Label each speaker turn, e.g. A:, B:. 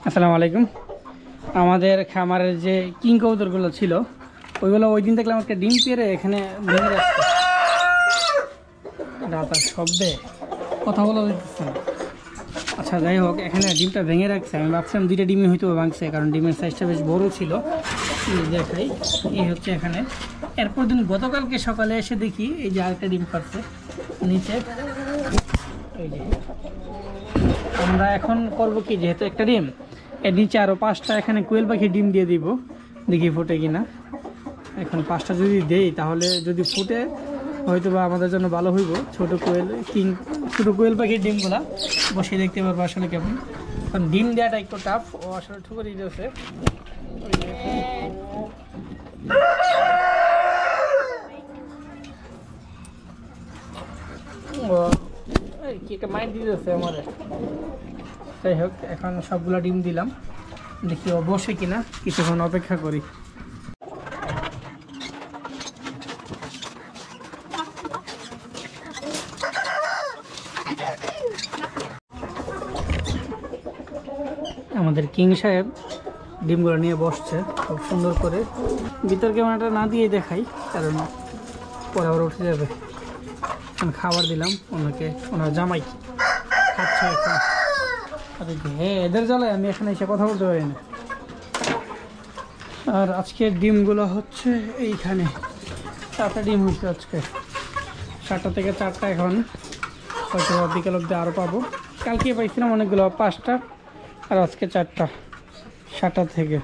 A: আসসালামু আলাইকুম। আমাদের খামারের যে কিং কবুতরগুলো ছিল ওইগুলো ওই দিন দেখলাম একটা ডিম পেড়ে এখানে ভেঙে যাচ্ছে। রাতার শব্দে কথা বলা যাচ্ছে না। আচ্ছা যাই হোক, এখানে ডিমটা ভেঙে রাখছে। আমি ভাবছিলাম দুইটা ডিমই হয়তো ভাঙছে, কারণ ডিমের সাইজটা বেশ বড় ছিল। দেখাই, এই হচ্ছে এখানে। এরপর দিন গতকালকে সকালে এসে দেখি এই যে আরেকটা ডিম পাচ্ছে নিচে। এই যে আমরা এখন করবো কি, যেহেতু একটা ডিম, এর নিচে আরও 5টা এখানে কোয়েল পাখি ডিম দিয়ে দিব, দেখি ফুটে কিনা। এখন 5টা যদি দেই তাহলে যদি ফুটে হয়তো বা আমাদের জন্য ভালো হইব। ছোটো কোয়েল পাখির ডিমগুলা বসে দেখতে পারবো আসলে কেমন। কারণ ডিম দেওয়াটা একটু টাফ, ও আসলে ঠুকে দিতেছে। কি একটা মাইন্ড দিতেছে আমার। যাই হোক, এখন সবগুলো ডিম দিলাম, দেখি ও বসে কিনা, কিছুক্ষণ অপেক্ষা করি। আমাদের কিং সাহেব ডিমগুলো নিয়ে বসছে খুব সুন্দর করে। ভিতর ক্যামেরাটা না দিয়ে দেখাই, কারণ পরে আবার উঠে যাবে। আমি খাবার দিলাম ওনাকে, ওনার জামাই খাচ্ছে এখন। হ্যাঁ, এদের জ্বালায় আমি এখানে এসে কথা বলতে পারি না। আর আজকের ডিমগুলো হচ্ছে এইখানে 4টা ডিম হয়েছে আজকে। 7টা থেকে 4টা, এখন হয়তো বিকেল অব্দি আরও পাবো। কালকে পাইছিলাম অনেকগুলো, 5টা, আর আজকে 4টা 7টা থেকে।